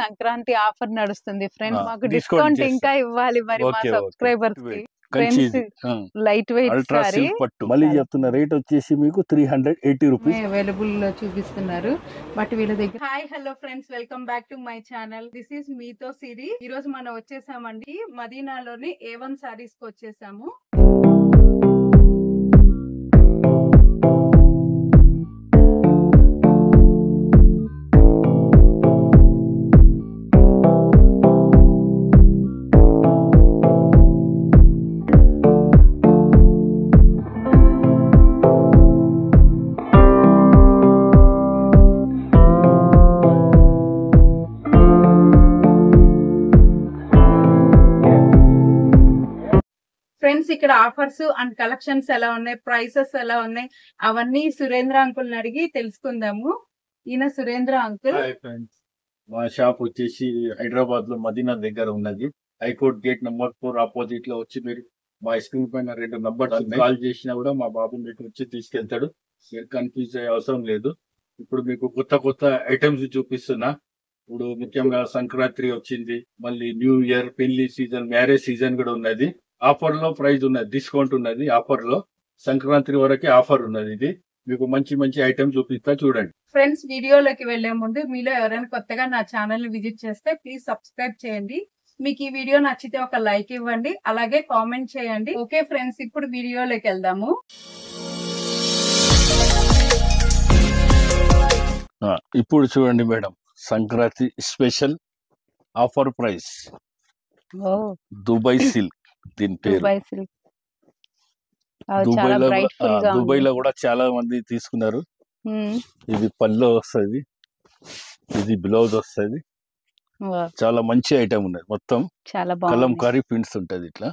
Sankranti offer నడుస్తుంది friends. మాకు discount ఇంకా ఇవ్వాలి మరి మా సబ్స్క్రైబర్స్ కి. ఫ్రెండ్స్ లైట్ వెయిట్ సారీ మళ్ళీ చెప్తున్న రేట్ వచ్చేసి మీకు 380 రూపీస్ అవైలబుల్ చూపిస్తున్నారు. బట్ వీళ్ళ దగ్గర hi hello friends, welcome back to my channel. This is మీతో సిరి. ఈ రోజు మనం వచ్చేసామండి మదీనాలోని A1 సారీస్ కి వచ్చేసాము. ఫ్రెండ్స్ ఇక్కడ ఆఫర్స్ అండ్ కలెక్షన్స్ ఎలా ఉన్నాయి, ప్రైసెస్ ఎలా ఉన్నాయి, అవన్నీ సురేంద్ర అంకుల్ అడిగి తెలుసుకుందాము. ఈయన సురేంద్ర అంకుల్. మా షాప్ వచ్చేసి హైదరాబాద్ లో మదీనా దగ్గర ఉన్నది. హైకోర్ట్ గేట్ నెంబర్ 4 ఆపోజిట్ లో వచ్చి మీరు మా స్క్రీన్ పైన 2 నంబర్స్ కాల్ చేసినా కూడా మా బాబు మీకు వచ్చి తీసుకెళ్తాడు. మీరు కన్ఫ్యూజ్ అయ్యే అవసరం లేదు. ఇప్పుడు మీకు కొత్త ఐటమ్స్ చూపిస్తున్నా. ఇప్పుడు ముఖ్యంగా సంక్రాంతి వచ్చింది, మళ్ళీ న్యూ ఇయర్, పెళ్లి సీజన్, మ్యారేజ్ సీజన్ కూడా ఉన్నది. ఆఫర్ లో ప్రైస్ ఉన్నది, డిస్కౌంట్ ఉన్నది. ఆఫర్ లో సంక్రాంతి వరకే ఆఫర్ ఉన్నది. ఇది మీకు మంచి ఐటమ్ చూపిస్తా చూడండి. ఫ్రెండ్స్ వీడియోలోకి వెళ్లే ముందు మీలో ఎవరైనా కొత్తగా నా ఛానల్ ని విజిట్ చేస్తే ప్లీజ్ సబ్స్క్రైబ్ చేయండి. మీకు ఈ వీడియో నచ్చితే ఒక లైక్ ఇవ్వండి, అలాగే కామెంట్ చేయండి. ఓకే ఫ్రెండ్స్, ఇప్పుడు వీడియోలోకి వెళ్దాము. ఇప్పుడు చూడండి madam, Sankranti special offer price Dubai silk. దీని పేరు దుబాయ్ లో కూడా చాలా మంది తీసుకున్నారు. ఇది పళ్ళు వస్తుంది, ఇది బ్లౌజ్ వస్తుంది. చాలా మంచి ఐటమ్ ఉన్నది. మొత్తం కలంకారీ ప్రింట్స్ ఉంటది, ఇట్లా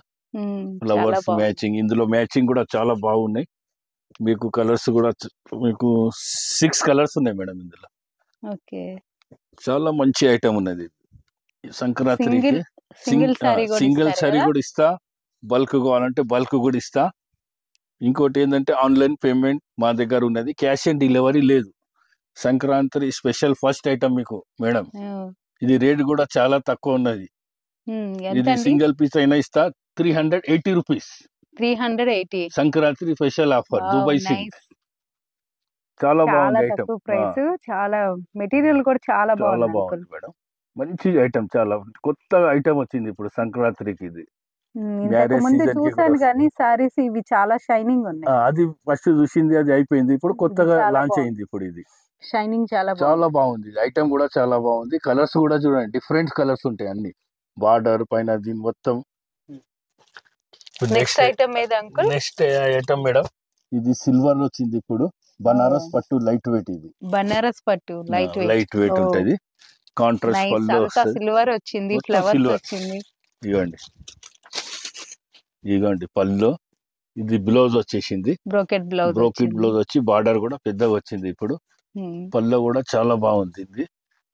ఫ్లవర్స్ మ్యాచింగ్. ఇందులో మ్యాచింగ్ కూడా చాలా బాగున్నాయి. మీకు కలర్స్ కూడా మీకు 6 కలర్స్ ఉన్నాయి మేడం ఇందులో. చాలా మంచి ఐటమ్ ఉన్నది. సంక్రాంతికి సింగిల్ సారీ కూడా ఇస్తా, బల్క్ కావాలంటే బల్క్ కూడా ఇస్తా. ఇంకోటి ఏంటంటే ఆన్లైన్ పేమెంట్ మా దగ్గర ఉన్నది, క్యాష్ ఆన్ డెలివరీ లేదు. సంక్రాంతి స్పెషల్ ఫస్ట్ ఐటమ్ మీకు మేడం. ఇది రేట్ కూడా చాలా తక్కువ ఉన్నది. ఇది సింగిల్ పీస్ అయినా ఇస్తా 380 rupees. 380 Sankranti special offer Dubai silk. చాలా బాగుంది ఐటమ్. చాలా మెటీరియల్ కూడా చాలా బాగుంది మేడం. మంచి ఐటమ్, చాలా కొత్త ఐటమ్ వచ్చింది ఇప్పుడు సంక్రాంతికి. ఇది చూసాను కానీ సారీస్ ఇవి చాలా షైనింగ్ ఉన్నాయి. అది ఫస్ట్ చూసింది, అది అయిపోయింది. ఇప్పుడు కొత్తగా లాంచ్ అయింది. ఇప్పుడు ఇది షైనింగ్ చాలా బాగుంది. ఐటమ్ కూడా చాలా బాగుంది. కలర్స్ కూడా చూడండి, డిఫరెంట్ కలర్స్ ఉంటాయి అన్ని. బార్డర్ పైన దీని మొత్తం. నెక్స్ట్ ఐటమ్ ఏది అంకుల్? నెక్స్ట్ ఐటమ్ మేడం, ఇది సిల్వర్ వచ్చింది. ఇప్పుడు బనారస్ పట్టు లైట్ వెయిట్. ఇది బనారస్ పట్టు లైట్ వెయిట్ ఉంటది. కాంట్రాస్ట్ పళ్ళు వస్తుంది. సిల్వర్ వచ్చింది, ఫ్లవర్స్ వచ్చింది. ఇగోండి పళ్ళు. ఇది బ్లౌజ్ వచ్చేసింది, బ్రోకెట్ బ్లౌజ్ వచ్చి బార్డర్ కూడా పెద్దగా వచ్చింది. ఇప్పుడు పళ్ళు కూడా చాలా బాగుంది. ఇది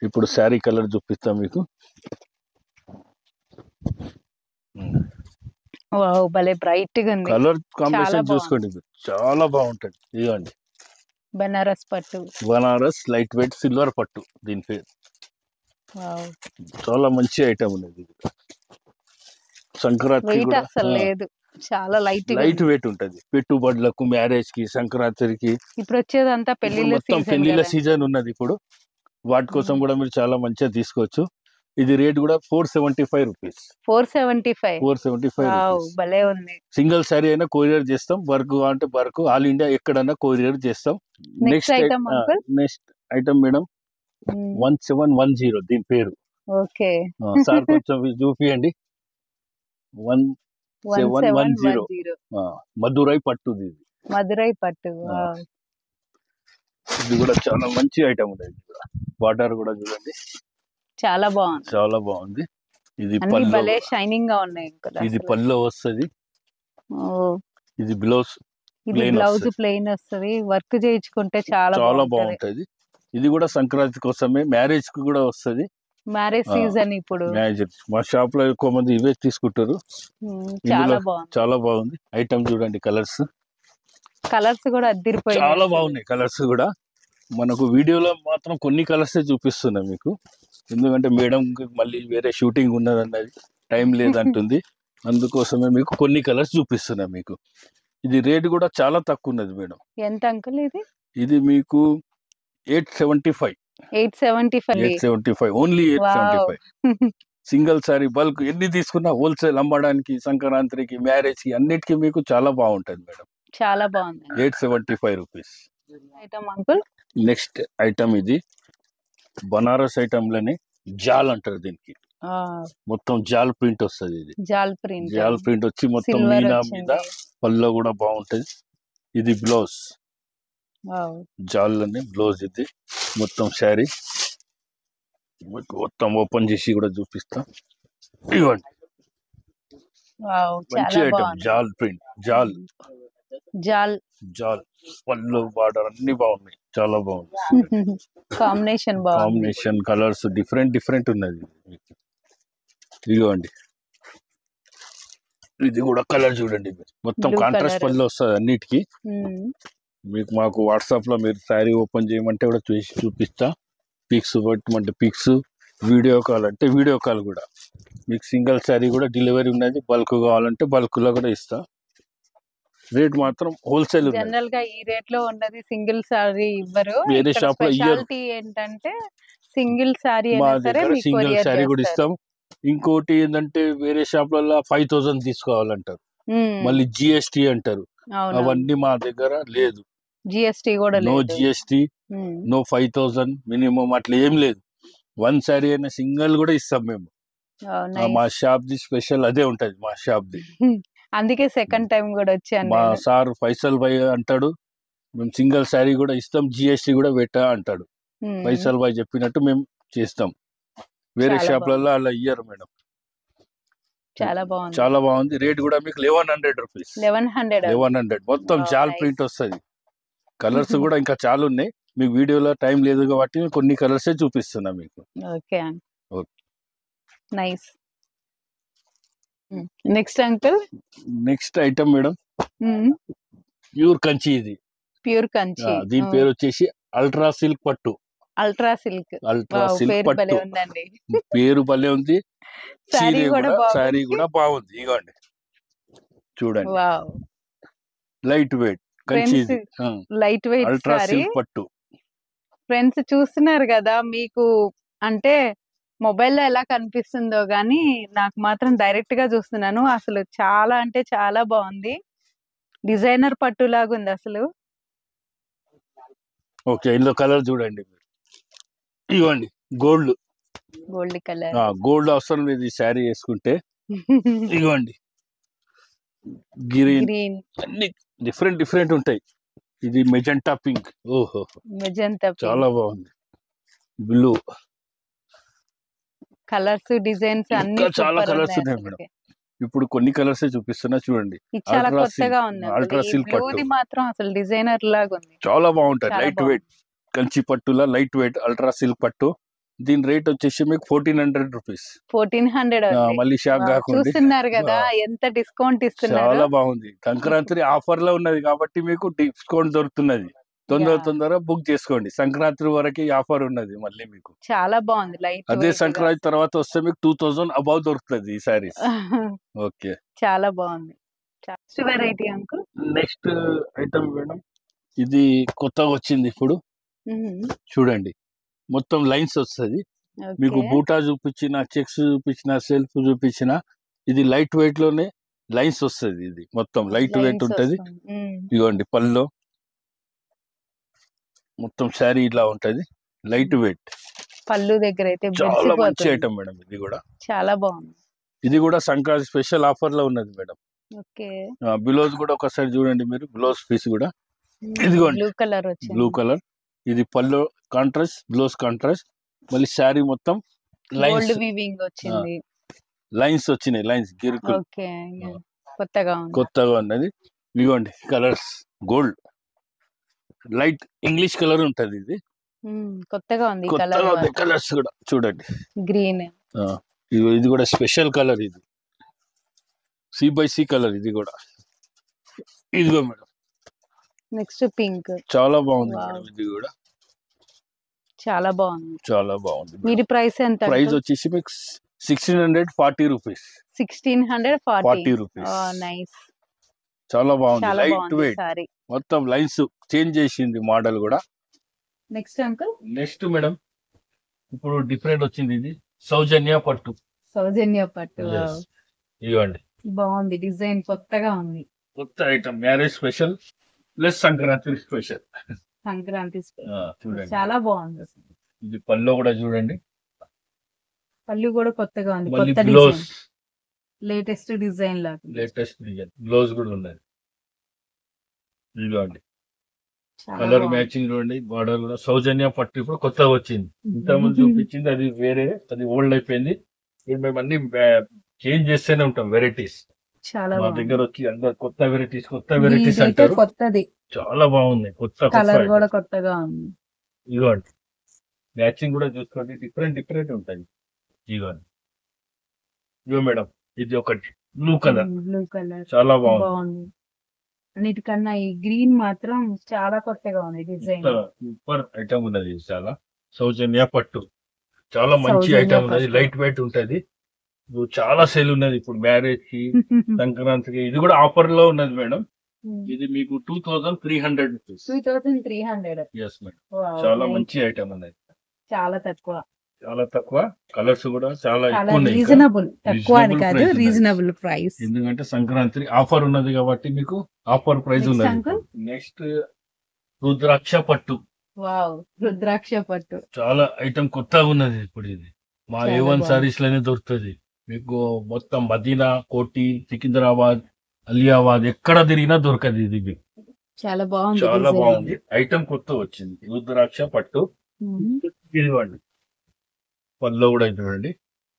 ఇప్పుడు శారీ కలర్ చూపిస్తాం మీకు. భలే బ్రైట్ గా ఉంది. కలర్ కాంబినేషన్ చూసుకోండి, చాలా బాగుంటది. ఇదిగోండి బనారస్ పట్టు, బనారస్ లైట్ వెయిట్ సిల్వర్ పట్టు దీని పేరు. చాలా మంచి ఐటమ్ ఉన్నది. సంక్రాంతి లేదు, చాలా లైట్ వెయిట్ ఉంటది. పెట్టుబడులకు, మ్యారేజ్ కి, సంక్రాంతికి. ఇప్పుడు వచ్చేదంతా పెళ్లిళ్ళ సీజన్ ఉన్నది. ఇప్పుడు వాటి కోసం కూడా మీరు చాలా మంచిగా తీసుకోవచ్చు. ఇది రేట్ కూడా 475 రూపీస్. 475 సింగిల్ సారీ అయినా కొరియర్ చేస్తాం. వర్క్ అంటే వర్క్, ఆల్ ఇండియా ఎక్కడన్నా కొరియర్ చేస్తాం. నెక్స్ట్ ఐటమ్ మేడం 1710 దీని పేరు. సార్ కొంచెం చూపియండి. 1710 మధురై పట్టు. మధురై పట్టు ఇది కూడా చాలా మంచి ఐటమ్ ఉంది. బార్డర్ కూడా చూడండి, చాలా బాగుంది. ఇది పళ్ళు షైనింగ్ గా ఉన్నాయి. ఇది పళ్ళు వస్తుంది. ఇది బ్లౌజ్ ప్లెయిన్ వస్తుంది. వర్క్ చేయించుకుంటే చాలా బాగుంటది. ఇది కూడా సంక్రాంతి కోసమే, మ్యారేజ్ కి కూడా వస్తుంది. మ్యారేజ్ సీజన్ ఇప్పుడు మా షాప్ లో ఎక్కువ మంది ఇవే తీసుకుంటారు. చాలా బాగుంది ఐటమ్. చూడండి కలర్స్ కూడా అదిరిపోయాయి. చాలా బాగున్నాయి కలర్స్ కూడా. మనకు వీడియోలో మాత్రం కొన్ని కలర్స్ చూపిస్తున్నా మీకు. ఎందుకంటే మేడం మళ్ళీ వేరే షూటింగ్ ఉన్నది అన్నది, టైం లేదంటుంది. అందుకోసమే మీకు కొన్ని కలర్స్ చూపిస్తున్నా మీకు. ఇది రేట్ కూడా చాలా తక్కువ ఉన్నది మేడం. ఎంత అంకుల్ ఇది? ఇది మీకు 875. 875 ఓన్లీ 875. సింగిల్ సారీ బల్క్ ఎన్ని తీసుకున్నా హోల్సేల్ అమ్మడానికి, సంక్రాంతికి, మ్యారేజ్ కి అన్నిటికీ మీకు చాలా బాగుంటది మేడం. చాలా బాగుంది. 875 rupees item uncle. Next item ఇది బనారస్ ఐటమ్ లోనే జాల్ అంటారు దీనికి. మొత్తం జాల్ ప్రింట్ వస్తుంది. ఇది జాల్ ప్రింట్ వచ్చి మొత్తం మీనా మీద పల్లో కూడా బాగుంటది. ఇది బ్లౌజ్, జాల్ లోనే బ్లౌజ్. ఇది మొత్తం శారీ మొత్తం ఓపెన్ చేసి కూడా చూపిస్తా. ఇవ్వండి, మంచి ఐటమ్. జాల్ ప్రింట్, జాల్ జాల్ జాల్ పళ్ళు బార్డర్ అన్ని బాగున్నాయి, చాలా బాగుంది. కాంబినేషన్ కలర్స్ డిఫరెంట్ ఉన్నది. ఇదిగోండి, ఇది కూడా కలర్ చూడండి. మొత్తం కాంట్రాస్ట్ పళ్ళు వస్తుంది అన్నిటికీ. మీకు మాకు వాట్సాప్ లో మీరు శారీ ఓపెన్ చేయమంటే కూడా చూపిస్తా. పిక్స్ పెట్టమంటే పిక్స్, వీడియో కాల్ అంటే వీడియో కాల్ కూడా. మీకు సింగిల్ శారీ కూడా డెలివరీ ఉన్నది. బల్క్ కావాలంటే బల్క్ లో కూడా ఇస్తా. రేట్ మాత్రం హోల్సేల్. జనరల్ గా ఈ రేట్ లో ఉన్నది సింగిల్ సారీ ఇవ్వరు. వేరే షాప్ లో ఇయ్యరు. ఏంటంటే సింగిల్ సారీ మా దగ్గర సింగిల్ సారీ కూడా ఇస్తాం. ఇంకోటి ఏంటంటే వేరే షాప్లలో 5000 తీసుకోవాలంటారు, మళ్ళీ జిఎస్టీ అంటారు. అవన్నీ మా దగ్గర లేదు. జిఎస్టీ కూడా నో జిఎస్టీ, నో 5000 మినిమం అట్లా ఏం లేదు. వన్ సారీ అయినా సింగిల్ కూడా ఇస్తాం మేము. మా షాప్ ది స్పెషల్ అదే ఉంటది మా షాప్ ది. అందుకే సెకండ్ టైం కూడా వచ్చాను. మా సార్ ఫైసల్ భాయ్ అంటాడు, మేము సింగిల్ సారీ కూడా ఇస్తాం, జిఎస్టీ కూడా పెట్టా అంటాడు. ఫైసల్ భాయ్ చెప్పినట్టు మేము చేస్తాం. వేరే షాప్లలో అలా ఇయ్యరు మేడం. చాలా బాగుంది. రేట్ కూడా మీకు 1100 రూపీస్. 1100 మొత్తం జాల్ ప్రింట్ వస్తుంది. కలర్స్ కూడా ఇంకా చాలా ఉన్నాయి. మీకు వీడియోలో టైం లేదు కాబట్టి కొన్ని కలర్సే చూపిస్తున్నా మీకు. Next uncle, next item madam pure Kanchi. ఇది ప్యూర్ కంచి. దీని పేరు వచ్చేసి అల్ట్రా సిల్క్ పట్టు. అల్ట్రా సిల్క్ పట్టు పేరు భలే ఉంది. శారీ కూడా బాగుంది. ఇగోండి చూడండి, light weight Kanchi, light weight ultra silk పట్టు. ఫ్రెండ్స్ చూస్తున్నారు కదా, మీకు అంటే మొబైల్లో ఎలా కనిపిస్తుందో గానీ నాకు మాత్రం డైరెక్ట్ గా చూస్తున్నాను. అసలు చాలా అంటే చాలా బాగుంది. డిజైనర్ పట్టు లాగా ఉంది అసలు. ఓకే, ఇందులో కలర్ చూడండి. ఇవ్వండి, గోల్డ్ కలర్. గోల్డ్ అవసరం లేదు ఈ శారీ వేసుకుంటే. ఇవ్వండి, గ్రీన్, అన్ని డిఫరెంట్ ఉంటాయి. ఇది మెజెంటా పింక్. ఓహో, చాలా బాగుంది. బ్లూ కలర్స్, డిజైన్స్ అన్ని చాలా కలర్స్ ఉన్నాయి మేడం. ఇప్పుడు కొన్ని కలర్స్ చూపిస్తున్నా చూడండి. అల్ట్రా సిల్క్ పట్టు మాత్రం అసలు డిజైనర్ లాగా ఉంది. చాలా బాగుంటది. లైట్ వెయిట్ కంచి పట్టులా లైట్ వెయిట్ అల్ట్రా సిల్క్ పట్టు. దీని రేట్ వచ్చేసి మీకు 1400 రూపీస్. 1400. మళ్ళీ షాక్ కాకుండా చూస్తున్నారు కదా ఎంత డిస్కౌంట్ ఇస్తున్నారు. చాలా బాగుంది. సంక్రాంతి ఆఫర్ లో ఉన్నది కాబట్టి మీకు డిస్కౌంట్ దొరుకుతున్నది. తొందర బుక్ చేసుకోండి. సంక్రాంతి వరకు ఆఫర్ ఉన్నది మళ్ళీ మీకు. చాలా బాగుంది. లైట్. అదే సంక్రాంతి తర్వాత వస్తే మీకు 2000 అబౌవ్ దొరుకుతుంది ఈ సారీస్. ఓకే, చాలా బాగుంది. Next variety uncle. Next item madam, ఇది కొత్తగా వచ్చింది ఇప్పుడు. చూడండి, మొత్తం లైన్స్ వస్తుంది. మీకు బూటా చూపించిన, చెక్స్ చూపించిన, సెల్ఫ్ చూపించిన, ఇది లైట్ వెయిట్ లోనే లైన్స్ వస్తుంది. ఇది మొత్తం లైట్ వెయిట్ ఉంటది. ఇదిగోండి పళ్ళు, మొత్తం శారీ ఇలా ఉంటది. లైట్ వెయిట్ పళ్ళు దగ్గర అయితే చాలా మంచి ఐటమ్ మేడం. ఇది కూడా చాలా బాగుంది. ఇది కూడా సంక్రాంతి స్పెషల్ ఆఫర్ లో ఉన్నది మేడం. బ్లౌజ్ కూడా ఒకసారి చూడండి మీరు. బ్లౌజ్ పీస్ కూడా ఇదిగోండి, బ్లూ కలర్. ఇది పళ్ళు కాంట్రాస్ట్, బ్లౌజ్ కాంట్రాస్ట్. మళ్ళీ శారీ మొత్తం లైన్స్ వచ్చినాయి. లైన్స్ గిరుకులు కొత్తగా ఉన్నది. ఇదిగోండి colours, gold light English colour ఉంటది. ఇది కొత్తగా ఉంది. కలర్స్ కూడా చూడండి. గ్రీన్, ఇది కూడా స్పెషల్ కలర్. ఇది C/C కలర్. ఇది కూడా ఇదిగో మేడం. Next pink. చాలా బాగుంది మేడం. ఇది కూడా చాలా బాగుంది. చాలా బాగుంది. వీటి ప్రైస్ ఎంత? ప్రైస్ వచ్చేసి మీకు 1640 రూపీస్. 1640 రూపీస్. నైస్. చాలా బాగుంది. చాలా లైట్ బాగుంది వెయిట్, సారీ. మొత్తం లైన్స్ చేంజ్ చేసింది మోడల్ కూడా. నెక్స్ట్ అంకుల్, నెక్స్ట్ మేడం ఇప్పుడు డిఫరెంట్ వచ్చింది, ఇది సౌజన్య పట్టు. సౌజన్య పట్టు. ఇవ్వండి, బాగుంది, డిజైన్ కొత్తగా ఉంది. కొత్త item, marriage special plus Sankranti special. Sankranti చూడండి, చాలా బాగుంది. ఇది పళ్ళు కూడా చూడండి, పళ్ళు కూడా కొత్తగా ఉంది. మళ్ళీ కొత్త బ్లౌజ్ డిజైన్, లేటెస్ట్ డిజైన్ లాగా. లేటెస్ట్ డిజైన్, బ్లౌజ్ కూడా ఉన్నది. ఇదిగోండి, చాలా కలర్ బాగుంది. మ్యాచింగ్ చూడండి, బార్డర్ కూడా సౌజన్య పట్టు ఇప్పుడు కొత్తగా వచ్చింది. ఇంతకుముందు చూపించింది అది వేరే, అది ఓల్డ్ అయిపోయింది. ఇప్పుడు మేము అన్ని చేంజ్ చేస్తూనే ఉంటాం వెరైటీస్. చాలా మా బాగుంది. దగ్గర వచ్చి అందరు కొత్త వెరైటీస్ ఇదైతే అంటారు. కొత్తది, చాలా బాగుంది, కొత్త కలర్ కూడా కొత్తగా ఉంది. ఇదిగోండి, మ్యాచింగ్ కూడా చూసుకోండి, డిఫరెంట్ ఉంటాయి. ఇదిగోండి, ఇదిగో మేడం, ఇది ఒకటి బ్లూ కలర్, బ్లూ కలర్ చాలా బాగుంది. బాగుంది. అన్నిటికన్నా ఈ గ్రీన్ మాత్రం చాలా కొత్తగా ఉంది డిజైన్. సూపర్ ఐటమ్ ఉన్నది, ఇది చాలా. సౌజన్య పట్టు చాలా మంచి సౌజన్య ఐటమ్ ఉన్నది, పట్టు. లైట్ వెయిట్ ఉంటది. ఇది చాలా సేల్ ఉన్నది ఇప్పుడు మ్యారేజ్ కి, సంక్రాంతికి. ఇది కూడా ఆఫర్ లో ఉన్నది మేడం. ఇది మీకు 2300 రూపీస్. 2300. ఎస్ మేడం, చాలా మంచి ఐటమ్ ఉన్నది, చాలా తక్కువ, చాలా తక్కువ. కలర్స్ కూడా చాలా ఎక్కువ ఉన్నాయి. రీజనబుల్, తక్కువ అని Reasonable కాదు, price ఉన్నది. Reasonable price. ఎందుకంటే సంక్రాంతి ఆఫర్ ఉన్నది కాబట్టి మీకు ఆఫర్ ప్రైస్ Next, ఉన్నది. uncle? నెక్స్ట్ రుద్రాక్ష పట్టు, వావ్, రుద్రాక్ష పట్టు. చాలా ఐటమ్ కొత్తగా ఉన్నది ఇప్పుడు. ఇది మా చాలా A1 బాగుంది. సారీస్ లోనే దొరుకుతుంది మీకు. మొత్తం మదీనా, కోటి, సికింద్రాబాద్, అలియాబాద్ ఎక్కడ తిరిగినా దొరకదు ఇది మీకు. చాలా బాగుంది, చాలా design. బాగుంది ఐటమ్, కొత్త వచ్చింది రుద్రాక్ష పట్టు. ఇదివ్వండి, పళ్ళు కూడా చూడండి.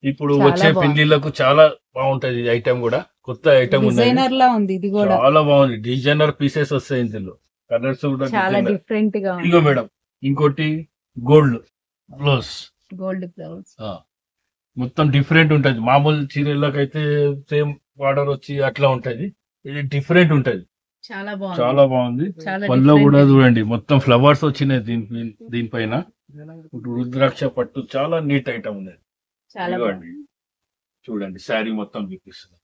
ఇప్పుడు చాలా వచ్చే బాగుంది. పెళ్లిళ్ళకు చాలా బాగుంటది ఈ ఐటమ్ కూడా. కొత్త ఐటమ్ ఉన్నది, డిజైనర్ లా ఉంది ఇది కూడా, చాలా బాగుంది. డిజైనర్ పీసెస్ వస్తాయి ఇందులో, కలర్స్ కూడా చాలా designer. డిఫరెంట్ గా ఉంది. ఇదిగో మేడం, ఇంకోటి గోల్డ్ బ్లౌజ్, గోల్డ్ బ్లౌజ్. మొత్తం డిఫరెంట్ ఉంటది. మామూలు చీరలకైతే సేమ్ బార్డర్ వచ్చి అట్లా ఉంటది, ఇది డిఫరెంట్ ఉంటది. చాలా బాగుంది, చాలా బాగుంది. చాలా పళ్ళు different. కూడా చూడండి, మొత్తం ఫ్లవర్స్ వచ్చినాయి దీనిపైన. రుద్రాక్ష పట్టు చాలా నీట్ ఐటమ్ ఉన్నది. చాలా ఇదిగోండి, బాగుంది. చూడండి శారీ మొత్తం చూపిస్తుంది,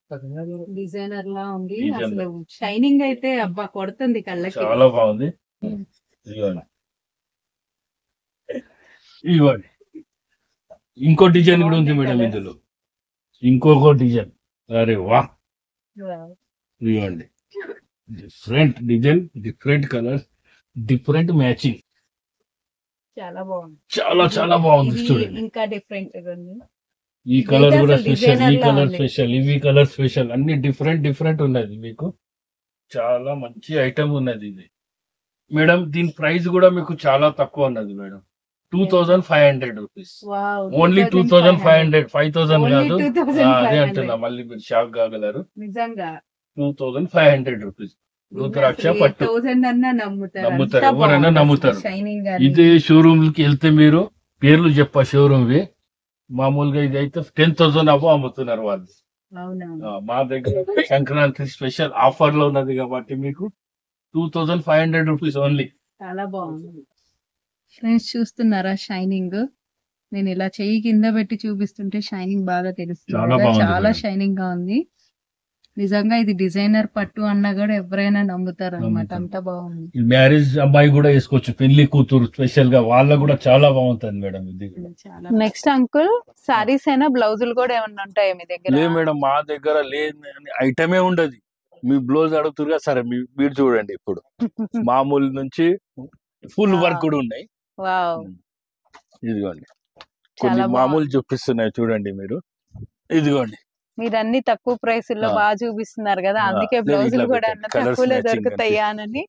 డిజైనర్ లా ఉంది. Designer. అసలు షైనింగ్ అయితే అబ్బా కొడుతుంది కళ్ళకి. చాలా బాగుంది. ఇదిగోండి, ఇదిగోండి, ఇంకో డిజైన్ కూడా ఉంది మేడం ఇందులో, ఇంకొక డిజైన్. అరే వా, Wow. ఇదిగోండి, different design, different colours, different matching, చాలా బాగుంది. చాలా బాగుంది. ఇది చూడండి, ఇంకా డిఫరెంట్ గా ఉంది. ఈ కలర్ ఇదైతే కూడా అసలు స్పెషల్, ఈ designer లా కలర్ ఉంది. స్పెషల్, ఇవి కలర్ స్పెషల్, అన్ని డిఫరెంట్ ఉన్నది మీకు. చాలా మంచి ఐటమ్ ఉన్నది ఇది మేడం. దీని ప్రైస్ కూడా మీకు చాలా తక్కువ ఉన్నది madam, 2500 rupees. Wow, only 2500, 5000 Only కాదు. 2500. అదే అంటున్నా, మళ్ళీ మీరు షాక్ కాగలరు. నిజంగా 2500 రూపీస్ రుద్రాక్ష పట్టు. 1000 అన్నా నమ్ముతారు, నమ్ముతారు, అంతా ఎవరైనా బాగుంది. నమ్ముతారు. షైనింగ్ ఇదే షోరూమ్ కి వెళ్తే మీరు పేర్లు షోరూమ్ వి మామూలుగా ఇది అయితే 10,000 అవ్వ అమ్ముతున్నారు వాళ్ళు. అవునా, మా దగ్గర సంక్రాంతి స్పెషల్ ఆఫర్ లో ఉన్నది కాబట్టి మీకు 2500 రూపీస్ ఓన్లీ. చాలా బాగుంది. ఫ్రెండ్స్ చూస్తున్నారా షైనింగ్? నేను ఇలా చెయ్యి కింద పెట్టి చూపిస్తుంటే షైనింగ్ బాగా తెలుస్తుంది చాలా కదా, బాగుంది చాలా మేడం. షైనింగ్ గా ఉంది. నిజంగా ఇది డిజైనర్ పట్టు అన్నా కూడా ఎవరైనా నమ్ముతారు అనమాట, నమ్ముతారు. అంత బాగుంది. ఈ మ్యారేజ్ అమ్మాయి కూడా వేసుకోవచ్చు, పెళ్లి కూతురు స్పెషల్ గా వాళ్ళకు కూడా చాలా బాగుంటది మేడం ఇది. చాలా నెక్స్ట్ అంకుల్, సారీస్ అయినా బ్లౌజులు కూడా ఏమన్నా ఉంటాయా మీ దగ్గర? లేదు మేడం, మా దగ్గర లేదు ఐటమే ఉండదు. మీ బ్లౌజ్ అడుగుతురుగా, సరే మీరు చూడండి. ఇప్పుడు మామూలు నుంచి ఫుల్ వర్క్ కూడా ఉన్నాయి. వావ్, ఇదిగోండి, చాలా కొన్ని బాగుంది. మామూలు చూపిస్తున్నాయి చూడండి మీరు. ఇదిగోండి, మీరు అన్ని తక్కువ ప్రైస్ లో బాగా చూపిస్తున్నారు కదా, అందుకే బ్లౌజులు కూడా అన్న కలర్స్ తక్కువలో దొరుకుతాయా అని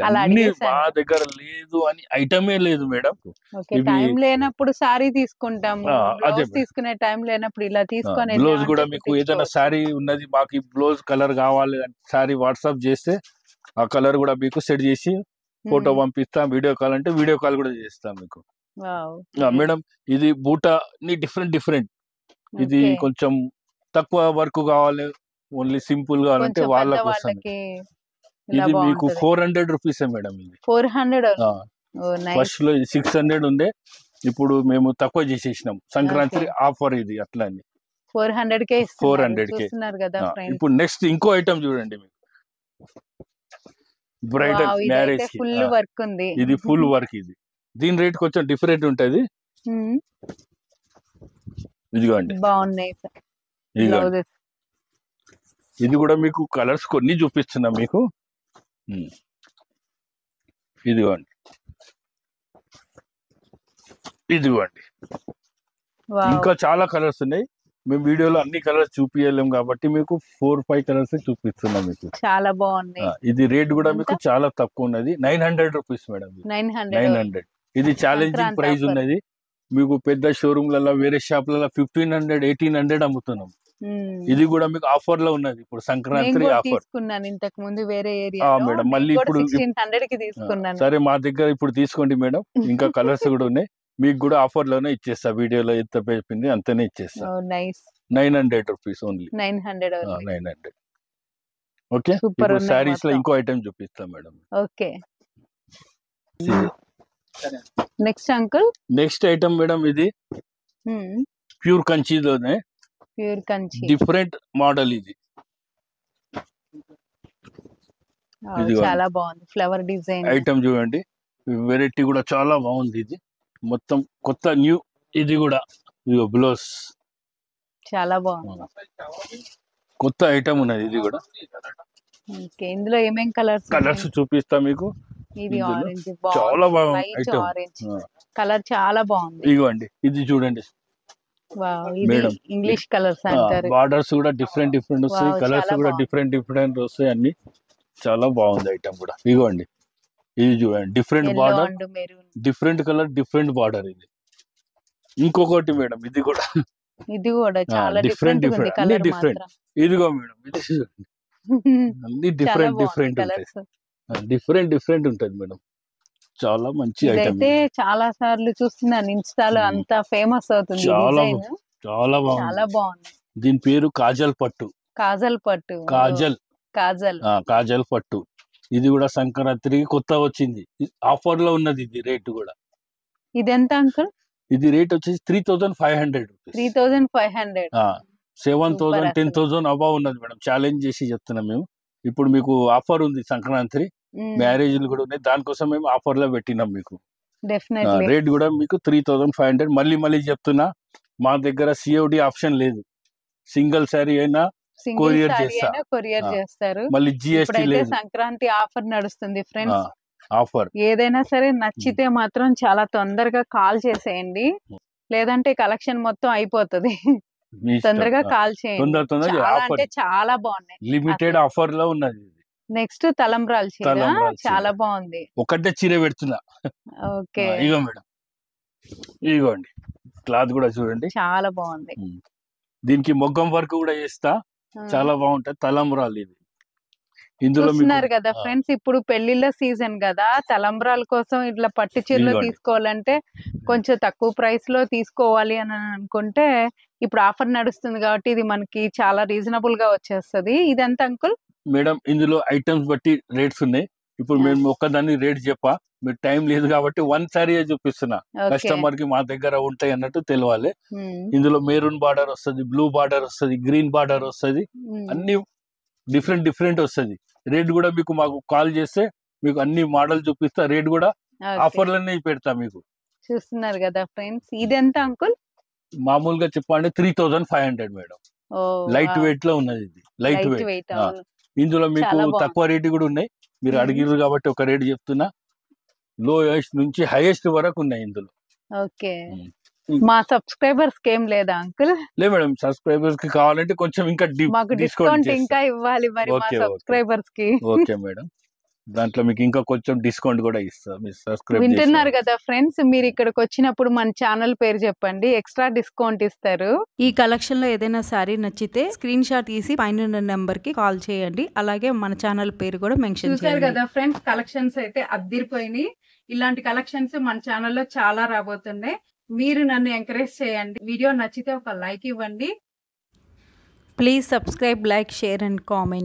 అలా అన్ని అడిగేసాను. మా దగ్గర లేదు అని ఐటమే లేదు మేడం. ఓకే, ఇవి- టైం లేనప్పుడు సారీ తీసుకుంటాము, అదే బ్లౌజ్ మేడం. తీసుకునే టైం లేనప్పుడు ఇలా తీసుకొని బ్లౌజ్ వెళ్ళామంటే కూడా మీకు ఏదైనా కుట్టించుకోవచ్చు. సారీ ఉన్నది, మాకు ఈ బ్లౌజ్ కలర్ కావాలి అని సారీ వాట్సాప్ చేస్తే ఆ కలర్ కూడా మీకు సెట్ చేసి ఫోటో పంపిస్తాం. వీడియో కాల్ అంటే వీడియో కాల్ కూడా చేస్తాం మీకు. వావ్, మేడం, ఇది బూటా డిఫరెంట్. ఇది ఓకే. కొంచెం తక్కువ వర్క్ కావాలి, ఓన్లీ సింపుల్ కావాలంటే కొంచెం వాళ్ళ పెద్ద కోసం. వాళ్ళకి ఇలా ఇది మీకు బాగుంటది. 400 రూపీసే మేడం. ఇది 400. ఫస్ట్ లో ఇది 600 ఉండే, ఇప్పుడు మేము తక్కువ చేసేసినాం సంక్రాంతి ఆఫర్ ఇది అట్లా అని 400K 400K చూస్తున్నారు కదా ఫ్రెండ్స్. ఇప్పుడు నెక్స్ట్ ఇంకో ఐటమ్ చూడండి మీకు బ్రైడల్ మ్యారేజ్ కి ఫుల్ వర్క్ ఉంది. ఇది ఫుల్ వర్క్ ఇది దీని రేట్ కొంచెం డిఫరెంట్ ఉంటది. ఇదిగోండి బాగున్నాయి ఇది కూడా మీకు కలర్స్ కొన్ని చూపిస్తున్నా మీకు. ఇదిగోండి ఇంకా చాలా కలర్స్ ఉన్నాయి. మేము వీడియోలో అన్ని కలర్స్ చూపించలేము కాబట్టి మీకు 4-5 కలర్స్ చూపిస్తున్నాం మీకు. చాలా బాగున్నాయి. ఇది రేట్ కూడా మీకు చాలా తక్కువ ఉన్నది 900 రూపీస్ మేడం. 900 ఇది ఛాలెంజింగ్ ప్రైస్ ఉన్నది. మీకు పెద్ద షోరూమ్లలో వేరే షాప్లలో 1500-1800 అమ్ముతున్నాం. ఇది కూడా మీకు ఆఫర్ లో ఉన్నది ఇప్పుడు సంక్రాంతి ఆఫర్. తీసుకున్నాను ఇంతకు ముందు వేరే ఏరియా మేడం మళ్ళీ ఇప్పుడు 1600 కి తీసుకున్నాను. సరే మా దగ్గర ఇప్పుడు తీసుకోండి మేడం. ఇంకా కలర్స్ కూడా ఉన్నాయి మీకు కూడా ఆఫర్ లోనే ఇచ్చేస్తా. వీడియోలో ఎంత చెప్పింది అంతనే ఇచ్చేస్తా. 900 రూపీస్ ఓన్లీ. 900 ఓకే. ఇప్పుడు సారీస్ లో ఇంకో ఐటమ్ చూపిస్తా madam. Okay next uncle. Next item madam ఇది ప్యూర్ కంచిలోనే డిఫరెంట్ మోడల్ ఇది. చాలా బాగుంది ఫ్లవర్ డిజైన్ ఐటమ్ చూడండి. వెరైటీ కూడా చాలా బాగుంది. ఇది మొత్తం కొత్త న్యూ. ఇది కూడా బ్లౌజ్ చాలా బాగుంది. కొత్త ఐటమ్ ఉన్నది ఇది కూడా. ఇందులో ఏమేం కలర్స్ చూపిస్తా మీకు. ఇది ఆరెంజ్ చాలా బాగుంది ఐటమ్. కలర్ చాలా బాగుంది. ఇదిగోండి ఇది చూడండి మేడం. ఇంగ్లీష్ కలర్స్ అంటారు. బార్డర్స్ కూడా డిఫరెంట్ వస్తాయి. కలర్స్ కూడా డిఫరెంట్ వస్తాయి. అన్ని చాలా బాగుంది ఐటమ్ కూడా. ఇదిగోండి ఇది చూడండి different border, different colour, different border. ఇది ఇంకొకటి మేడం ఇది కూడా చాలా డిఫరెంట్ అన్ని డిఫరెంట్. ఇదిగో మేడం ఇది అన్ని డిఫరెంట్ డిఫరెంట్ ఉంటది మేడం. చాలా మంచి ఐటమ్. చాలా సార్లు చూస్తున్నాను ఇన్స్టాలో అంత ఫేమస్ అవుతుంది. చాలా బాగుంది. దీని పేరు కాజల్ పట్టు. కాజల్ పట్టు. ఇది కూడా సంక్రాంతికి కొత్త వచ్చింది. ఆఫర్ లో ఉన్నది. ఇది రేట్ కూడా. ఇది ఎంత అంకుల్? ఇది రేట్ వచ్చేసి 3500 రూపీస్. 3500 7,000 10,000 అబౌవ్ ఉన్నది మేడం. ఛాలెంజ్ చేసి చెప్తున్నాం మేము. ఇప్పుడు మీకు ఆఫర్ ఉంది సంక్రాంతి మ్యారేజ్లు కూడా ఉన్నాయి. దానికోసం మేము ఆఫర్ లో పెట్టినాం మీకు. రేట్ కూడా మీకు 3500. మళ్ళీ చెప్తున్నా మా దగ్గర COD ఆప్షన్ లేదు. సింగిల్ సారీ అయినా కొరియర్ చేస్తారు. మళ్ళీ GST లేదు. సంక్రాంతి ఆఫర్ నడుస్తుంది ఫ్రెండ్స్. ఆఫర్ ఏదైనా సరే నచ్చితే మాత్రం చాలా తొందరగా కాల్ చేసేయండి, లేదంటే కలెక్షన్ మొత్తం అయిపోతుంది. తొందరగా కాల్ చేయండి. అంటే చాలా బాగున్నాయి. లిమిటెడ్ ఆఫర్ లో ఉన్నది. నెక్స్ట్ తలంబ్రాల చీర చాలా బాగుంది. ఒకటే చీర పెడుతున్నా. ఓకే ఇగో మేడం ఇగోండి క్లాత్ కూడా చూడండి చాలా బాగుంది. దీనికి మొగ్గం వర్క్ కూడా చేస్తా. చాలా బాగుంటది. తలంబ్రాలు ఇది. ఇందులో చూస్తున్నారు కదా ఫ్రెండ్స్, ఇప్పుడు పెళ్లిళ్ళ సీజన్ కదా, తలంబ్రాల కోసం ఇట్లా పట్టు చీరలు తీసుకోవాలంటే కొంచెం తక్కువ ప్రైస్ లో తీసుకోవాలి అని అనుకుంటే ఇప్పుడు ఆఫర్ నడుస్తుంది కాబట్టి ఇది మనకి చాలా రీజనబుల్ గా వచ్చేస్తుంది. ఇదెంత అంకుల్? మేడం ఇందులో ఐటమ్స్ బట్టి రేట్స్ ఉన్నాయి. ఇప్పుడు మేము ఒక్కదాన్ని రేట్ చెప్పా, మీరు టైం లేదు కాబట్టి వన్ సారీ చూపిస్తున్నా. కస్టమర్ కి మా దగ్గర ఉంటాయి అన్నట్టు తెలియాలి. ఇందులో మెరూన్ బార్డర్ వస్తుంది, బ్లూ బార్డర్ వస్తుంది, గ్రీన్ బార్డర్ వస్తుంది, అన్ని డిఫరెంట్ వస్తుంది. రేట్ కూడా మీకు మాకు కాల్ చేస్తే మీకు అన్ని మోడల్ చూపిస్తా. రేట్ కూడా ఆఫర్లనే పెడతా మీకు. చూస్తున్నారు కదా ఫ్రెండ్స్. ఇది ఎంత అంకుల్? మామూలుగా చెప్పండి 3500 మేడం. లైట్ వెయిట్ లో ఉన్నది. ఇది లైట్ వెయిట్. ఇందులో మీకు తక్కువ రేట్ కూడా ఉన్నాయి. మీరు అడిగిరు కాబట్టి ఒక రేట్ చెప్తున్నా. లోయెస్ట్ నుంచి హైయెస్ట్ వరకు ఉన్నాయి ఇందులో. ఓకే. మా సబ్స్క్రైబర్స్ కి ఏం లేదా అంకుల్? లేదు మేడం, సబ్స్క్రైబర్స్ కి కావాలంటే కొంచెం ఇంకా డిస్కౌంట్ ఇంకా ఇవ్వాలి మరి మా సబ్స్క్రైబర్స్ కి. ఓకే మేడం, దాంట్లో మీకు ఇంకా కొంచెం డిస్కౌంట్ కూడా ఇస్తా. మీరు సబ్స్క్రైబ్ వింటున్నారు కదా ఫ్రెండ్స్, మీరు ఇక్కడికి వచ్చినప్పుడు మన ఛానల్ పేరు చెప్పండి, ఎక్స్ట్రా డిస్కౌంట్ ఇస్తారు. ఈ కలెక్షన్ లో ఏదైనా సారీ నచ్చితే స్క్రీన్ షాట్ తీసి పైన నెంబర్ కి కాల్ చేయండి. అలాగే మన ఛానల్ పేరు కూడా మెన్షన్ చేయండి. కదా ఫ్రెండ్స్, కలెక్షన్స్ అయితే అద్దిరిపోయినాయి. ఇలాంటి కలెక్షన్స్ మన ఛానల్లో చాలా రాబోతున్నాయి. మీరు నన్ను ఎంకరేజ్ చేయండి. వీడియో నచ్చితే ఒక లైక్ ఇవ్వండి. Please subscribe, like, share and comment.